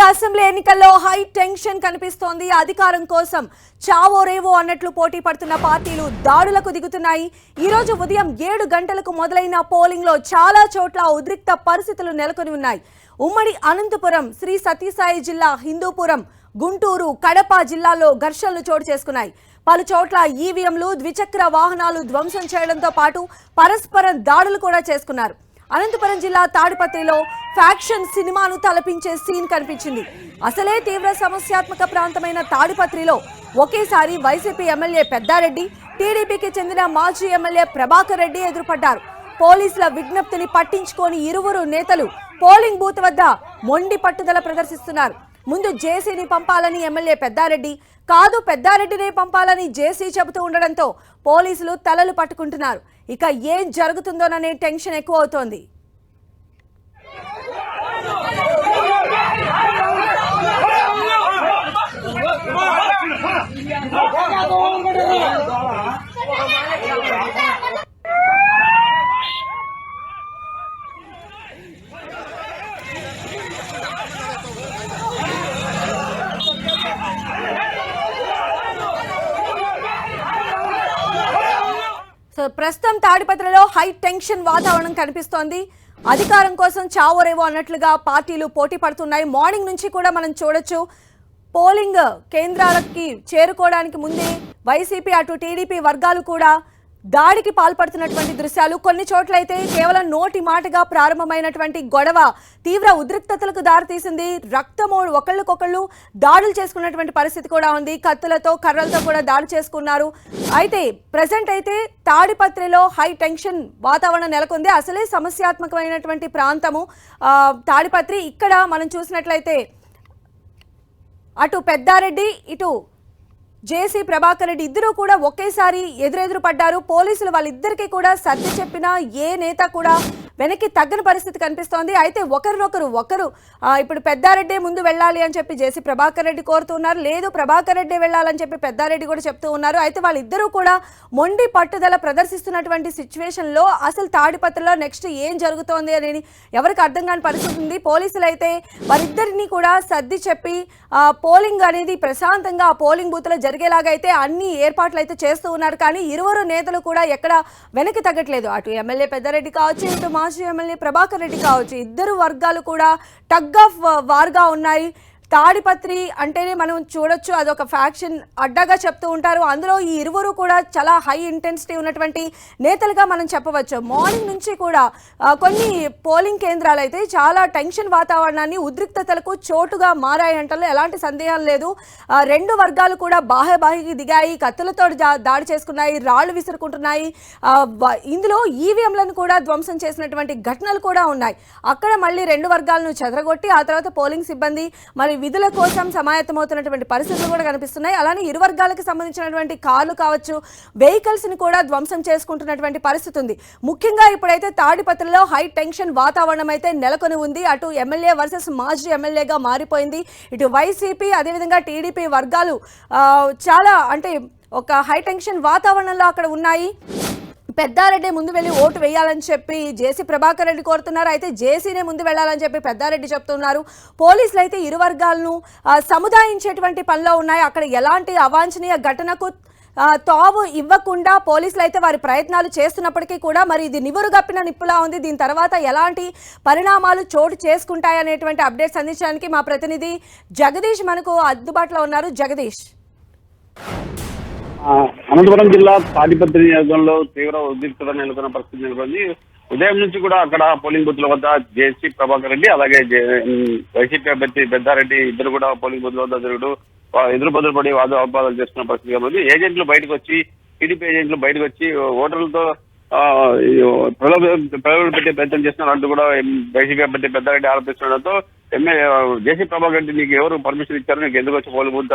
Assembly ఎన్నికల్లో high tension కనిపిస్తోంది. అధికారం కోసం చావో రేవో అన్నట్లు పోటీ పడుతున్న పార్టీలు దాడులకు దిగుతున్నాయి. ఈ రోజు ఉదయం 7 గంటలకు మొదలైన పోలింగ్ లో చాలా చోట్ల ఉద్రిక్త పరిస్థితులు నెలకొని ఉన్నాయి. ఉమ్మడి అనంతపురం, శ్రీ సత్యసాయి జిల్లా హిందూపురం, గుంటూరు, కడప జిల్లాల్లో ఘర్షణలు చోటు చేసుకున్నాయి. పలు చోట్ల ఈవీఎంలు, ద్విచక్ర వాహనాలు ధ్వంసం చేయడంతో పాటు పరస్పరం దాడులు కూడా చేసుకున్నారు. అనంతపురం జిల్లా తాడిపత్రిలో ఫ్యాక్షన్ సినిమాను తలపించే సీన్ కనిపించింది. అసలే తీవ్ర సమస్యాత్మక ప్రాంతమైన తాడిపత్రిలో ఒకేసారి వైసీపీ ఎమ్మెల్యే పెద్దారెడ్డి, టీడీపీకి చెందిన మాజీ ఎమ్మెల్యే ప్రభాకర్ రెడ్డి ఎదురుపడ్డారు. పోలీసుల విజ్ఞప్తిని పట్టించుకొని ఇరువురు నేతలు పోలింగ్ బూత్ వద్ద మొండి పట్టుదల ప్రదర్శిస్తున్నారు. ముందు జేసీని పంపాలని ఎమ్మెల్యే పెద్దారెడ్డి, కాదు పెద్దారెడ్డినే పంపాలని జేసీ చెబుతూ ఉండడంతో పోలీసులు తలలు పట్టుకుంటున్నారు. ఇక ఏం జరుగుతుందోననే టెన్షన్ ఎక్కువ అవుతోంది. ప్రస్తుతం తాడిపత్రిలో హై టెన్షన్ వాతావరణం కనిపిస్తోంది. అధికారం కోసం చావోరేవో అన్నట్లుగా పార్టీలు పోటీ పడుతున్నాయి. మార్నింగ్ నుంచి కూడా మనం చూడొచ్చు, పోలింగ్ కేంద్రాలకి చేరుకోవడానికి ముందే వైసీపీ అటు టీడీపీ వర్గాలు కూడా దాడికి పాల్పడుతున్నటువంటి దృశ్యాలు. కొన్ని చోట్లయితే కేవలం నోటి మాటగా ప్రారంభమైనటువంటి గొడవ తీవ్ర ఉద్రిక్తతలకు దారితీసింది. రక్తమో ఒకళ్ళకొకళ్ళు దాడులు చేసుకున్నటువంటి పరిస్థితి కూడా ఉంది. కత్తులతో, కర్రలతో కూడా దాడి చేసుకున్నారు. అయితే ప్రజెంట్ అయితే తాడిపత్రిలో హై టెన్షన్ వాతావరణం నెలకొంది. అసలే సమస్యాత్మకమైనటువంటి ప్రాంతము తాడిపత్రి. ఇక్కడ మనం చూసినట్లయితే అటు పెద్దారెడ్డి, ఇటు జేసీ ప్రభాకర్ రెడ్డి ఇద్దరు కూడా ఒకేసారి ఎదురెదురు పడ్డారు. పోలీసులు వాళ్ళిద్దరికీ కూడా సర్ది చెప్పినా ఏ నేత కూడా వెనక్కి తగ్గని పరిస్థితి కనిపిస్తోంది. అయితే ఒకరు ఇప్పుడు పెద్దారెడ్డి ముందు వెళ్ళాలి అని చెప్పి జేసీ ప్రభాకర్ రెడ్డి కోరుతున్నారు, లేదు ప్రభాకర్ రెడ్డి వెళ్ళాలని చెప్పి పెద్దారెడ్డి కూడా చెప్తూ ఉన్నారు. అయితే వాళ్ళిద్దరూ కూడా మొండి పట్టుదల ప్రదర్శిస్తున్నటువంటి సిచ్యువేషన్ లో అసలు తాడిపత్రిలో నెక్స్ట్ ఏం జరుగుతోంది అనేది ఎవరికి అర్థం కాని పరిస్థితి ఉంది. పోలీసులు అయితే వారిద్దరిని కూడా సర్ది చెప్పి పోలింగ్ అనేది ప్రశాంతంగా ఆ పోలింగ్ బూత్ లో జరిగేలాగా అయితే అన్ని ఏర్పాట్లు అయితే చేస్తూ ఉన్నారు. కానీ ఇరువురు నేతలు కూడా ఎక్కడ వెనక్కి తగ్గట్లేదు. అటు ఎమ్మెల్యే పెద్దారెడ్డి కావచ్చు, ఇటు మాజీ ఎమ్మెల్యే ప్రభాకర్ రెడ్డి కావచ్చు, ఇద్దరు వర్గాలు కూడా టగ్ ఆఫ్ వార్గా ఉన్నాయి. తాడిపత్రి అంటేనే మనం చూడొచ్చు, అదొక ఫ్యాక్షన్ అడ్డాగా చెప్తూ ఉంటారు. అందులో ఈ ఇరువురు కూడా చాలా హై ఇంటెన్సిటీ ఉన్నటువంటి నేతలుగా మనం చెప్పవచ్చు. మార్నింగ్ నుంచి కూడా కొన్ని పోలింగ్ కేంద్రాలు అయితే చాలా టెన్షన్ వాతావరణాన్ని, ఉద్రిక్తతలకు చోటుగా మారాయంటలో ఎలాంటి సందేహం లేదు. రెండు వర్గాలు కూడా బాహాబాహికి దిగాయి, కత్తులతో దాడి చేసుకున్నాయి, రాళ్లు విసురుకుంటున్నాయి. ఇందులో ఈవీఎంలను కూడా ధ్వంసం చేసినటువంటి ఘటనలు కూడా ఉన్నాయి. అక్కడ మళ్ళీ రెండు వర్గాలను చెదరగొట్టి ఆ తర్వాత పోలింగ్ సిబ్బంది మరి విధుల కోసం సమాయత్తమవుతున్నటువంటి పరిస్థితులు కూడా కనిపిస్తున్నాయి. అలానే ఇరు వర్గాలకు సంబంధించినటువంటి కార్లు కావచ్చు, వెహికల్స్ ని కూడా ధ్వంసం చేసుకుంటున్నటువంటి పరిస్థితి ఉంది. ముఖ్యంగా ఇప్పుడైతే తాడిపత్రిలో హై టెన్షన్ వాతావరణం అయితే నెలకొని ఉంది. అటు ఎమ్మెల్యే వర్సెస్ మాజీ ఎమ్మెల్యేగా మారిపోయింది. ఇటు వైసీపీ అదేవిధంగా టీడీపీ వర్గాలు చాలా అంటే ఒక హై టెన్షన్ వాతావరణంలో అక్కడ ఉన్నాయి. పెద్దారెడ్డి ముందు వెళ్ళి ఓటు వేయాలని చెప్పి జేసీ ప్రభాకర్ రెడ్డి కోరుతున్నారు. అయితే జేసీనే ముందు వెళ్ళాలని చెప్పి పెద్దారెడ్డి చెప్తున్నారు. పోలీసులు అయితే ఇరు వర్గాలను సముదాయించేటువంటి పనిలో ఉన్నాయి. అక్కడ ఎలాంటి అవాంఛనీయ ఘటనకు తావు ఇవ్వకుండా పోలీసులు అయితే వారి ప్రయత్నాలు చేస్తున్నప్పటికీ కూడా మరి ఇది నివురుగప్పిన నిప్పులా ఉంది. దీని తర్వాత ఎలాంటి పరిణామాలు చోటు చేసుకుంటాయనేటువంటి అప్డేట్స్ అందించడానికి మా ప్రతినిధి జగదీష్ మనకు అందుబాటులో ఉన్నారు. జగదీష్, అనంతపురం జిల్లా తాడిపత్రి నియోజకవర్గంలో తీవ్ర ఉద్రిక్తత నెలకొన్న పరిస్థితి నెలకొంది. ఉదయం నుంచి కూడా అక్కడ పోలింగ్ బూత్ల వద్ద జేసీ ప్రభాకర్ రెడ్డి అలాగే వైసీపీ అభ్యర్థి పెద్దారెడ్డి ఇద్దరు కూడా పోలింగ్ బూత్ల వద్ద జరుగుతూ ఎదురుబదురుపడి వాదోపవాదాలు చేస్తున్న పరిస్థితి కాబట్టి ఏజెంట్లు బయటకు వచ్చి, టీడీపీ ఏజెంట్లు బయటకు వచ్చి ఓటర్లతో ప్రలోభ పెట్టే ప్రయత్నం చేస్తున్నారు అంటూ కూడా వైసీపీ అభ్యర్థి పెద్దారెడ్డి ఆరోపిస్తుండడంతో జేసీ ప్రభాకర్ రెడ్డి నీకు ఎవరు పర్మిషన్ ఇచ్చారు, నీకు ఎందుకు వచ్చి పోలింగ్ బూత్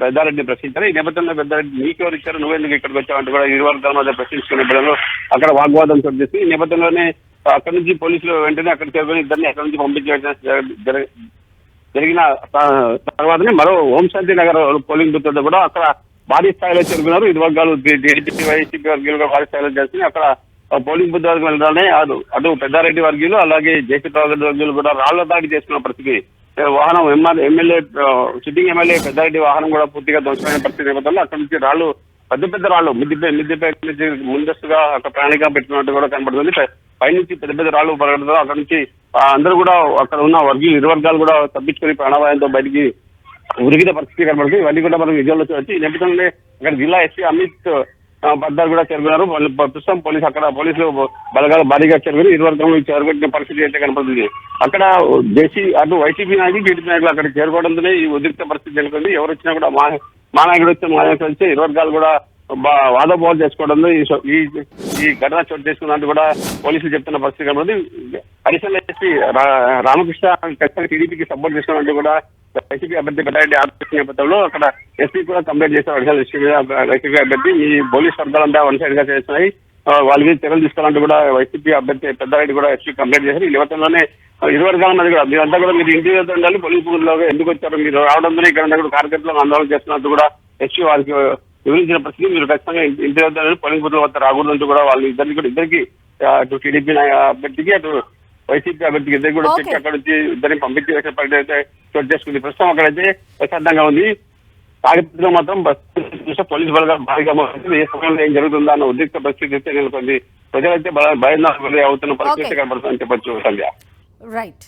పెద్దారెడ్డిని ప్రశ్నించారు. ఈ నేపథ్యంలో పెద్దారెడ్డి నీకెవరు ఇచ్చారు, నువ్వెందుకు ఇక్కడికి వచ్చావు అంటూ కూడా ఇరు వర్గాల మధ్య ప్రశ్నించుకునే నేపథ్యంలో అక్కడ వాగ్వాదం చోటు చేసి ఈ నేపథ్యంలోనే అక్కడి నుంచి పోలీసులు వెంటనే అక్కడికి చేరుకొని ఇద్దరిని అక్కడి నుంచి పంపించే జరిగిన తర్వాతనే మరో హోంశాంతి నగర్ పోలింగ్ బూత్ వద్ద కూడా అక్కడ భారీ స్థాయిలో చేరుకున్నారు. ఇరు వర్గాలు టీడీపీ వైసీపీ వర్గీయులుగా భారీ స్థాయిలో చేసి అక్కడ పోలింగ్ బూత్ వరకు వెళ్ళడానే అటు పెద్దారెడ్డి వర్గీయులు అలాగే జేసీ ప్రభాకర్ వర్గీయులు కూడా రాళ్ల దాడి చేసుకున్న పరిస్థితి వాహనం ఎమ్మెల్యే సిట్టింగ్ ఎమ్మెల్యే పెద్దారెడ్డి వాహనం కూడా పూర్తిగా ధ్వంసమైన పరిస్థితి నేపథ్యంలో అక్కడ నుంచి రాళ్ళు పెద్ద రాళ్ళు మిద్దిపై నుంచి ముందస్తుగా అక్కడ ప్రణాళిక పెట్టుకున్నట్టు కూడా కనబడుతుంది. పైనుంచి పెద్ద రాళ్ళు పడడంతో అక్కడ నుంచి అందరూ కూడా అక్కడ ఉన్న ఇరు వర్గాలు కూడా తప్పించుకొని ప్రాణాపాయంతో బయటికి ఉరిగిన పరిస్థితి కనబడుతుంది. ఇవన్నీ కూడా మనం విజువల్లో చూడొచ్చు. ఈ నేపథ్యంలో అక్కడ జిల్లా ఎస్పీ అమిత్ బర్దార్ కూడా చేరుకున్నారు. ప్రస్తుతం పోలీసులు బలగాలు భారీగా చేరుకుని ఇరు వర్గంలో చేరుకునే పరిస్థితి అయితే కనపడుతుంది. అక్కడ అటు వైసీపీ నాయకులు టీడీపీ నాయకులు అక్కడ చేరుకోవడంతోనే ఈ ఉద్రిక్త పరిస్థితి నెలకొంది. ఎవరు వచ్చినా కూడా మా నాయకుడు వచ్చి మా నాయకుడు వచ్చి ఇరు వర్గాలు కూడా వాదోపవాదం చేసుకోవడంలో ఈ ఘటన చోటు చేసుకున్నట్టు కూడా పోలీసులు చెప్తున్న పరిస్థితి కనబడుతుంది. అడిషనల్ ఎస్పీ రామకృష్ణ ఖచ్చితంగా టీడీపీకి సపోర్ట్ చేస్తున్నట్టు కూడా వైసీపీ అభ్యర్థి పెద్దారెడ్డి ఆరోపణ నేపథ్యంలో అక్కడ ఎస్పీ కూడా కంప్లైంట్ చేశారు. అడిషనల్ ఎస్పీ మీద వైసీపీ అభ్యర్థి ఈ పోలీస్ వర్గాలంతా వన్ సైడ్ గా చేస్తున్నాయి, వాళ్ళకి చర్యలు తీసుకోవాలంటూ కూడా వైసీపీ అభ్యర్థి పెద్దారెడ్డి కూడా ఎస్పీ కంప్లైంట్ చేశారు. ఈ నేపథ్యంలోనే ఇరు వర్గాల మంది కూడా మీరంతా కూడా మీరు ఇంటి వద్ద ఉండాలి, పోలీసు బూత్లో ఎందుకు వచ్చారు, మీరు రావడంతోనే ఇక్కడ కూడా కార్యకర్తలు ఆందోళన చేస్తున్నట్టు కూడా ఎస్పీ వారికి వివరించిన పరిస్థితి. మీరు ఖచ్చితంగా ఇంటి వద్ద పోలీసు బూత్ల వద్ద రాకూడదంటూ కూడా వాళ్ళు ఇద్దరికి అటు టీడీపీ అభ్యర్థికి అటు వైసీపీ అభ్యర్థికి ఇద్దరు కూడా చెప్పి అక్కడ నుంచి ఇద్దరిని పంపించి వేసే పరిస్థితి అయితే చోటు చేసుకుంది. ప్రస్తుతం అక్కడైతే ప్రశాంతంగా ఉంది. తాడిపత్రిలో మాత్రం పోలీసు బలగాలు భారీగా ఏ సమయంలో ఏం జరుగుతుందా అన్న ఉద్రిక్త పరిస్థితి అయితే నెలకొంది. ప్రజలైతే భయంగా అవుతున్న పరిస్థితి కనబడుతుందని చెప్పొచ్చు సంధ్య. రైట్.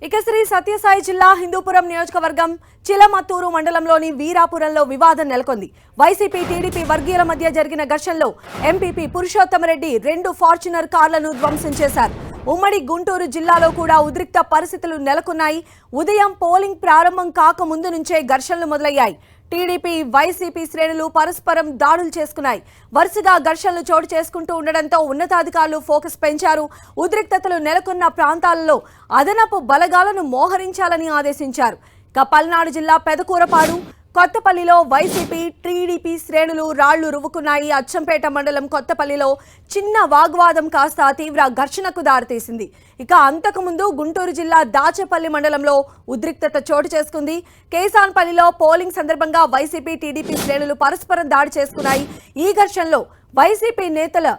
ఇక శ్రీ సత్యసాయి జిల్లా హిందూపురం నియోజకవర్గం చిలమత్తూరు మండలంలోని వీరాపురంలో వివాదం నెలకొంది. వైసీపీ టీడీపీ వర్గీయుల మధ్య జరిగిన ఘర్షణలో ఎంపీపీ పురుషోత్తమరెడ్డి 2 ఫార్చునర్ కార్లను ధ్వంసం చేశారు. ఉమ్మడి గుంటూరు జిల్లాలో కూడా ఉద్రిక్త పరిస్థితులు నెలకొన్నాయి. ఉదయం పోలింగ్ ప్రారంభం కాకముందు నుంచే ఘర్షణలు మొదలయ్యాయి. టీడీపీ వైసీపీ శ్రేణులు పరస్పరం దాడులు చేసుకున్నాయి. వరుసగా ఘర్షణలు చోటు చేసుకుంటూ ఉండడంతో ఉన్నతాధికారులు ఫోకస్ పెంచారు. ఉద్రిక్తతలు నెలకొన్న ప్రాంతాలలో అదనపు బలగాలను మోహరించాలని ఆదేశించారు. పల్నాడు జిల్లా పెదకూరపాడు కొత్తపల్లిలో వైసీపీ టీడీపీ శ్రేణులు రాళ్లు రువ్వుకున్నాయి. అచ్చంపేట మండలం కొత్తపల్లిలో చిన్న వాగ్వాదం కాస్త తీవ్ర ఘర్షణకు దారితీసింది. ఇక అంతకుముందు గుంటూరు జిల్లా దాచేపల్లి మండలంలో ఉద్రిక్తత చోటు చేసుకుంది. కేసాన్పల్లిలో పోలింగ్ సందర్భంగా వైసీపీ టీడీపీ శ్రేణులు పరస్పరం దాడి చేసుకున్నాయి. ఈ ఘర్షణలో వైసీపీ నేతల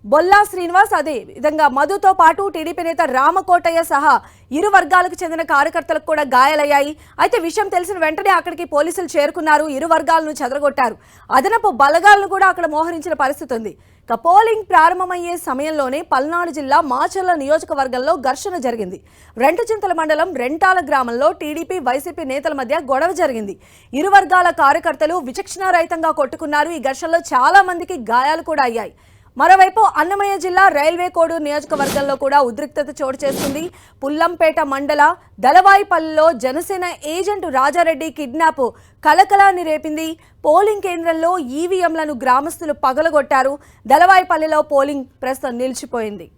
బొల్లా శ్రీనివాస్ అదే విధంగా మధుతో పాటు టీడీపీ నేత రామకోటయ్య సహా ఇరు వర్గాలకు చెందిన కార్యకర్తలకు కూడా గాయాలయ్యాయి. అయితే విషయం తెలిసిన వెంటనే అక్కడికి పోలీసులు చేరుకున్నారు. ఇరు వర్గాలను చెదరగొట్టారు. అదనపు బలగాలను కూడా అక్కడ మోహరించిన పరిస్థితి ఉంది. ఇక పోలింగ్ ప్రారంభమయ్యే సమయంలోనే పల్నాడు జిల్లా మాచర్ల నియోజకవర్గంలో ఘర్షణ జరిగింది. రెంటచింతల మండలం రెంటాల గ్రామంలో టీడీపీ వైసీపీ నేతల మధ్య గొడవ జరిగింది. ఇరు వర్గాల కార్యకర్తలు విచక్షణారహితంగా కొట్టుకున్నారు. ఈ ఘర్షణలో చాలా మందికి గాయాలు కూడా అయ్యాయి. మరోవైపు అన్నమయ్య జిల్లా రైల్వే కోడూరు నియోజకవర్గంలో కూడా ఉద్రిక్తత చోటు చేసుకుంది. పుల్లంపేట మండల దళవాయిపల్లిలో జనసేన ఏజెంట్ రాజారెడ్డి కిడ్నాప్ కలకలాన్ని రేపింది. పోలింగ్ కేంద్రంలో ఈవీఎంలను గ్రామస్తులు పగలగొట్టారు. దళవాయిపల్లిలో పోలింగ్ ప్రస్తుతం నిలిచిపోయింది.